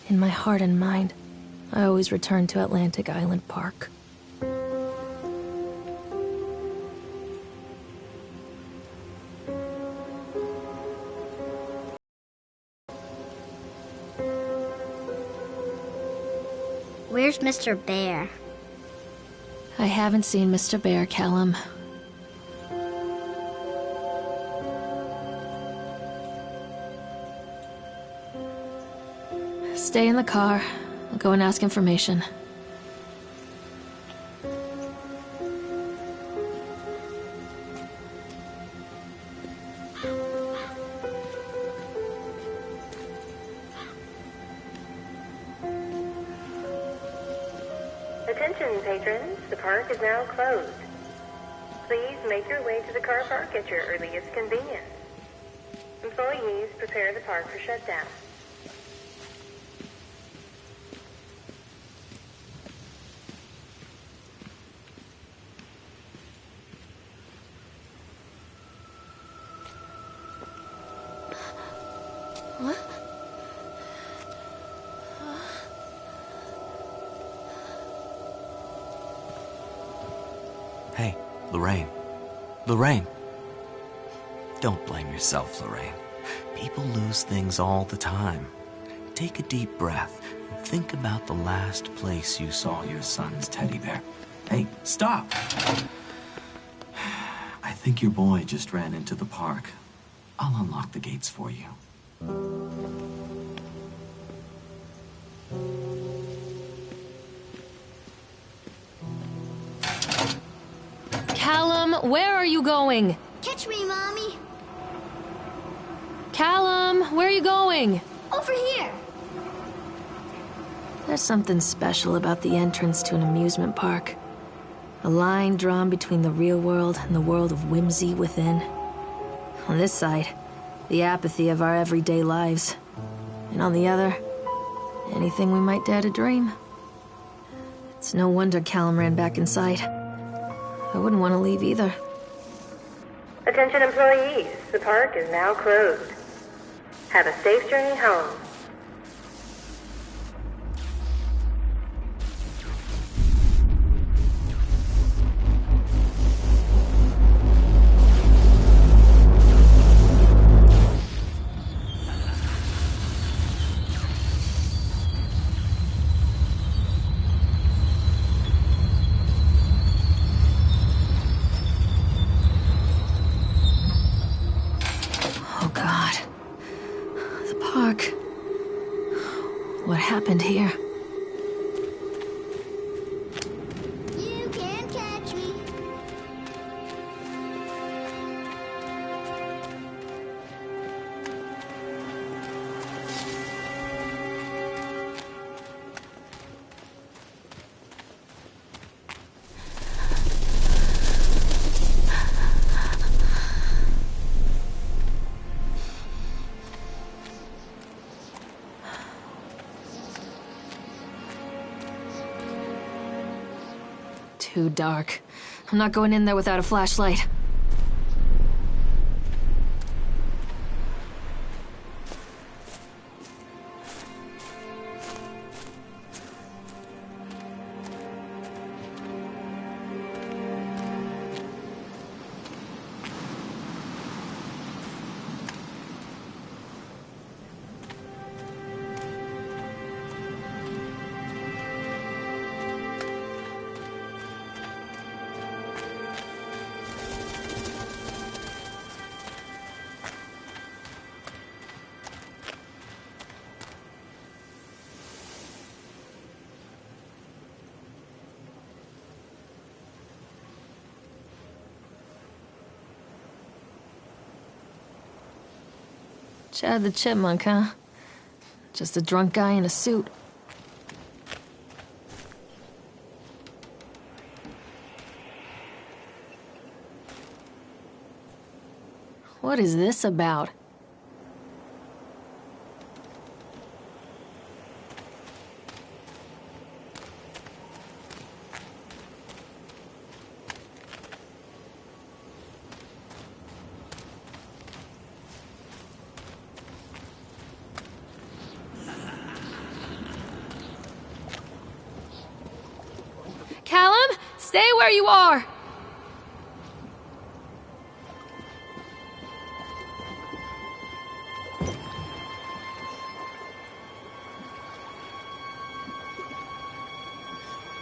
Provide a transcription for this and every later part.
In my heart and mind, I always return to Atlantic Island Park. Where's Mr. Bear? I haven't seen Mr. Bear, Callum. Stay in the car. I'll go and ask information. Attention, patrons. The park is now closed. Please make your way to the car park at your earliest convenience. Employees, prepare the park for shutdown. What? Hey, Lorraine. Lorraine! Don't blame yourself, Lorraine. People lose things all the time. Take a deep breath and think about the last place you saw your son's teddy bear. Hey, stop! I think your boy just ran into the park. I'll unlock the gates for you. Callum, where are you going? Catch me, Mommy. Callum, where are you going? Over here. There's something special about the entrance to an amusement park. A line drawn between the real world and the world of whimsy within. On this side, the apathy of our everyday lives. And on the other, anything we might dare to dream. It's no wonder Callum ran back inside. I wouldn't want to leave either. Attention, employees. The park is now closed. Have a safe journey home. Oh God. The park. What happened here? You can't catch me. Too dark. I'm not going in there without a flashlight. Chad the Chipmunk, huh? Just a drunk guy in a suit. What is this about? where you are!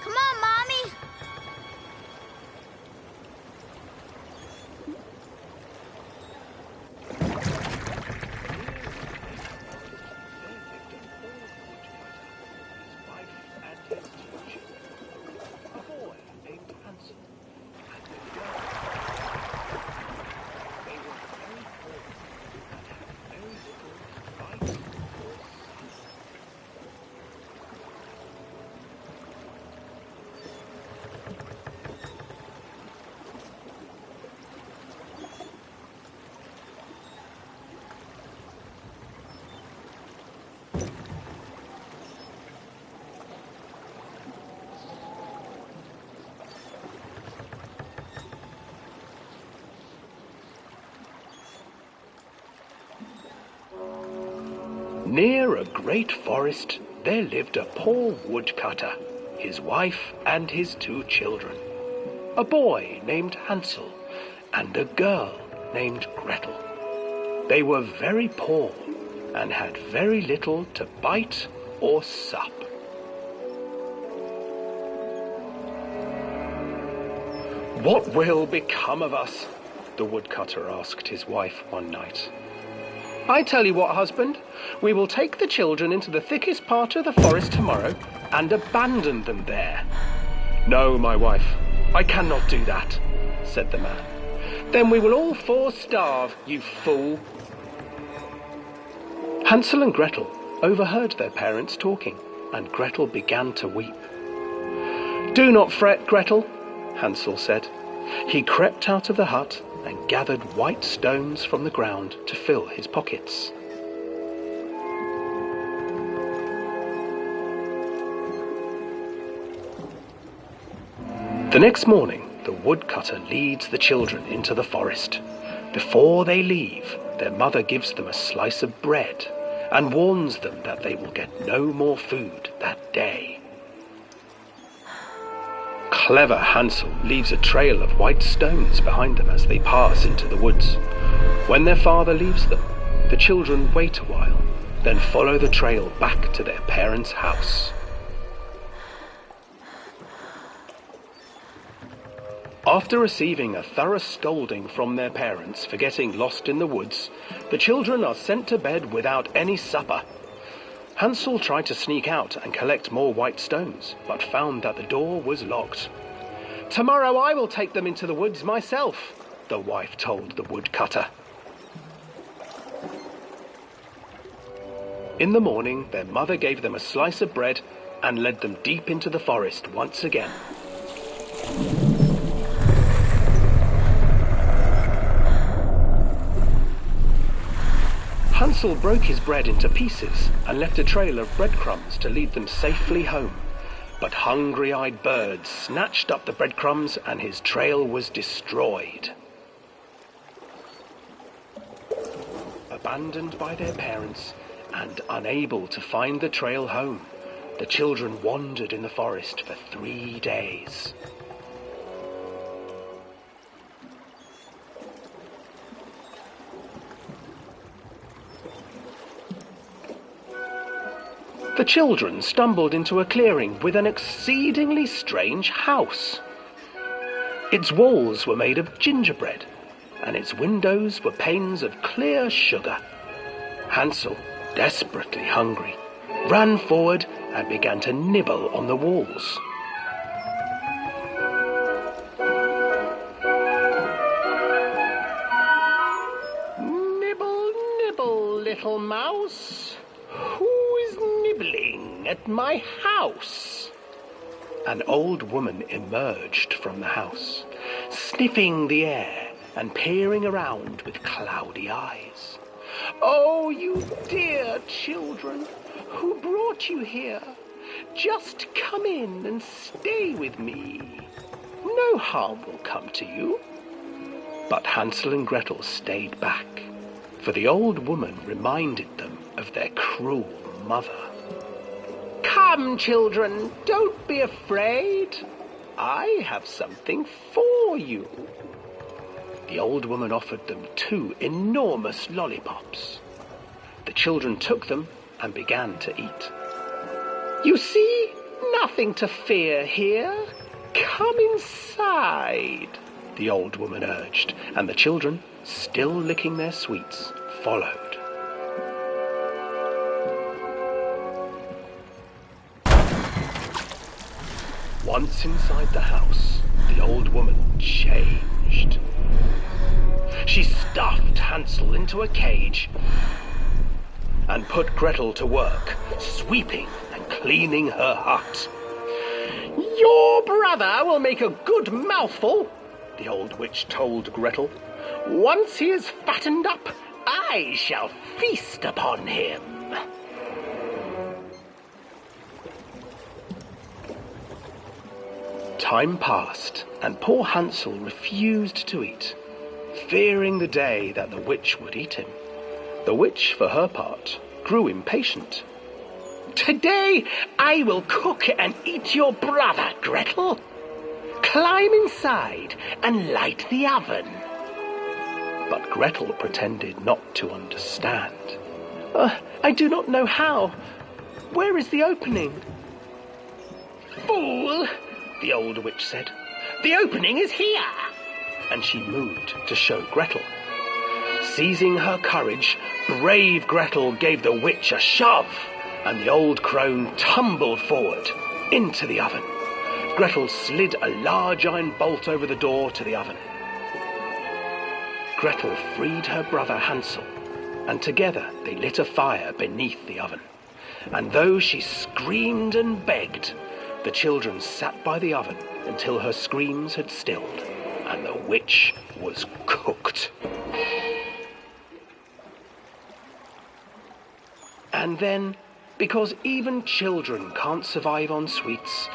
Come on, Mommy. Near a great forest, there lived a poor woodcutter, his wife and his 2 children, a boy named Hansel and a girl named Gretel. They were very poor and had very little to bite or sup. "What will become of us?" the woodcutter asked his wife one night. "I tell you what, husband, we will take the children into the thickest part of the forest tomorrow and abandon them there." "No, my wife, I cannot do that," said the man. "Then we will all 4 starve, you fool." Hansel and Gretel overheard their parents talking, and Gretel began to weep. "Do not fret, Gretel," Hansel said. He crept out of the hut and gathered white stones from the ground to fill his pockets. The next morning, the woodcutter leads the children into the forest. Before they leave, their mother gives them a slice of bread and warns them that they will get no more food that day. Clever Hansel leaves a trail of white stones behind them as they pass into the woods. When their father leaves them, the children wait a while, then follow the trail back to their parents' house. After receiving a thorough scolding from their parents for getting lost in the woods, the children are sent to bed without any supper. Hansel tried to sneak out and collect more white stones, but found that the door was locked. "Tomorrow I will take them into the woods myself," the wife told the woodcutter. In the morning, their mother gave them a slice of bread and led them deep into the forest once again. Hansel broke his bread into pieces and left a trail of breadcrumbs to lead them safely home. But hungry-eyed birds snatched up the breadcrumbs and his trail was destroyed. Abandoned by their parents and unable to find the trail home, the children wandered in the forest for 3 days. The children stumbled into a clearing with an exceedingly strange house. Its walls were made of gingerbread, and its windows were panes of clear sugar. Hansel, desperately hungry, ran forward and began to nibble on the walls. "Nibble, nibble, little mouse. Who is nibbling at my house?" An old woman emerged from the house, sniffing the air and peering around with cloudy eyes. "Oh, you dear children, who brought you here? Just come in and stay with me. No harm will come to you." But Hansel and Gretel stayed back, for the old woman reminded them of their cruel mother. "Come, children, don't be afraid. I have something for you. The old woman offered them 2 enormous lollipops. The children took them and began to eat. You see, nothing to fear here. Come inside, the old woman urged, and the children, still licking their sweets, followed. Once inside the house, the old woman changed. She stuffed Hansel into a cage and put Gretel to work, sweeping and cleaning her hut. Your brother will make a good mouthful, the old witch told Gretel. Once he is fattened up, I shall feast upon him. Time passed, and poor Hansel refused to eat, fearing the day that the witch would eat him. The witch, for her part, grew impatient. Today I will cook and eat your brother, Gretel. Climb inside and light the oven. But Gretel pretended not to understand. I do not know how. Where is the opening? Fool, the old witch said. The opening is here. And she moved to show Gretel. Seizing her courage, brave Gretel gave the witch a shove, and the old crone tumbled forward into the oven. Gretel slid a large iron bolt over the door to the oven. Gretel freed her brother Hansel, and together they lit a fire beneath the oven. And though she screamed and begged, the children sat by the oven until her screams had stilled, and the witch was cooked. And then, because even children can't survive on sweets,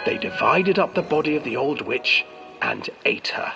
they divided up the body of the old witch and ate her.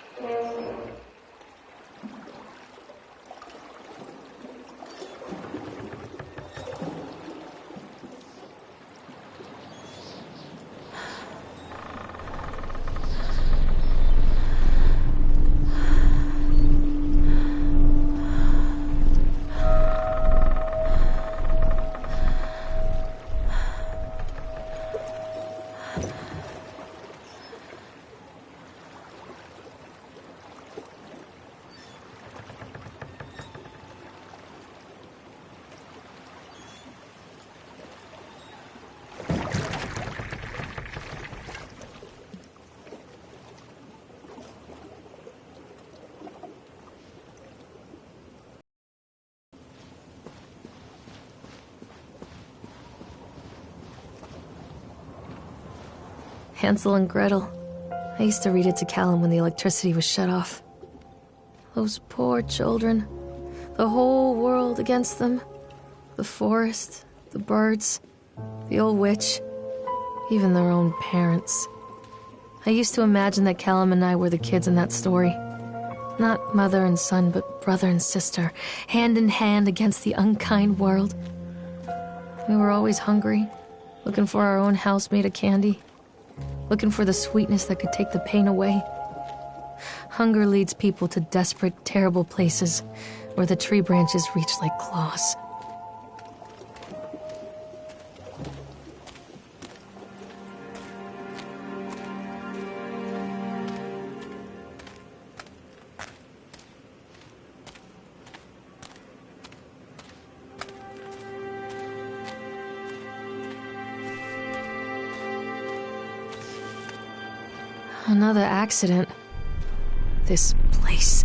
Hansel and Gretel. I used to read it to Callum when the electricity was shut off. Those poor children. The whole world against them. The forest, the birds, the old witch, even their own parents. I used to imagine that Callum and I were the kids in that story. Not mother and son, but brother and sister, hand in hand against the unkind world. We were always hungry, looking for our own house made of candy. Looking for the sweetness that could take the pain away. Hunger leads people to desperate, terrible places where the tree branches reach like claws. Another accident. This place.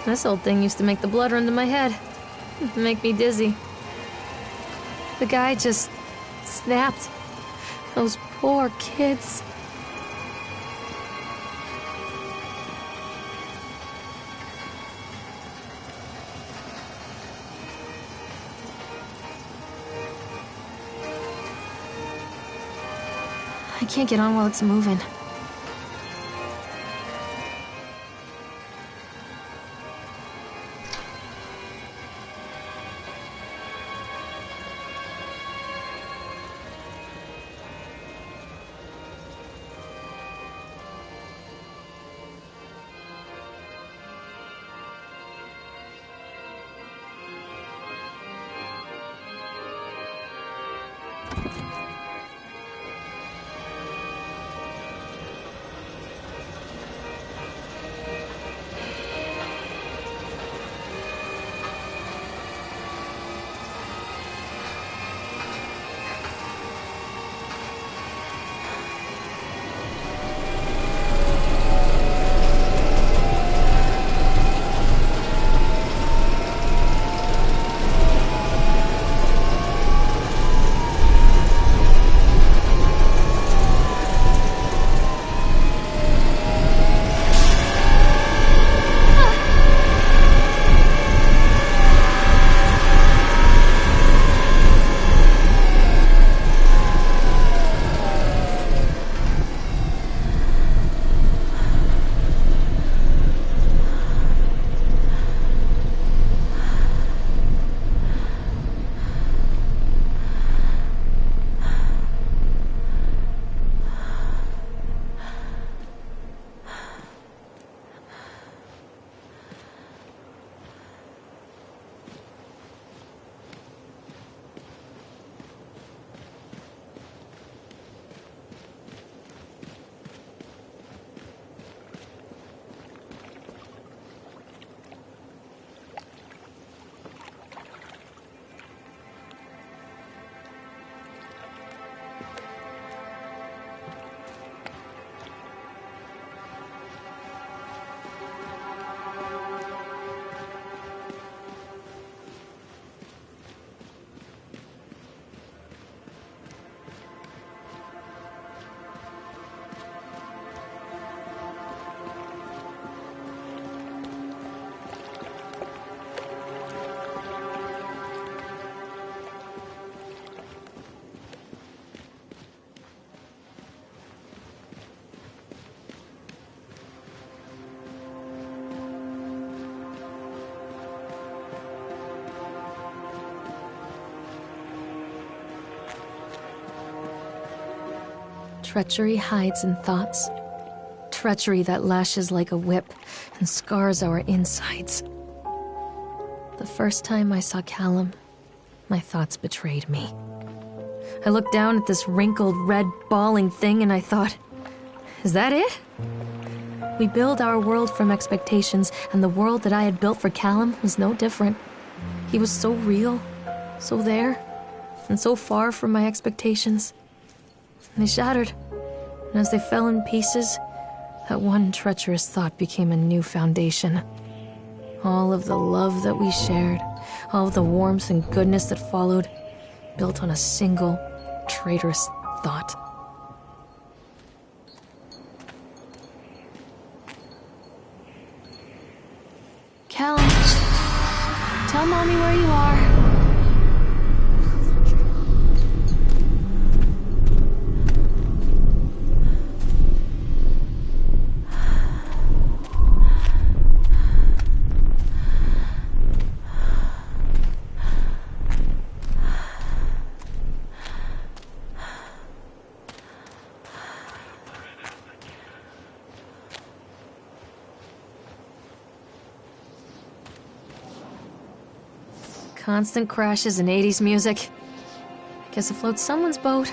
This old thing used to make the blood run to my head. Make me dizzy. The guy just snapped. Those poor kids. I can't get on while it's moving. Treachery hides in thoughts. Treachery that lashes like a whip and scars our insides. The first time I saw Callum, my thoughts betrayed me. I looked down at this wrinkled, red, bawling thing and I thought, is that it? We build our world from expectations, and the world that I had built for Callum was no different. He was so real, so there, and so far from my expectations. They shattered, and as they fell in pieces, that one treacherous thought became a new foundation. All of the love that we shared, all of the warmth and goodness that followed, built on a single, traitorous thought. Callum, tell Mommy where you are. Constant crashes and 80s music. I guess it floats someone's boat.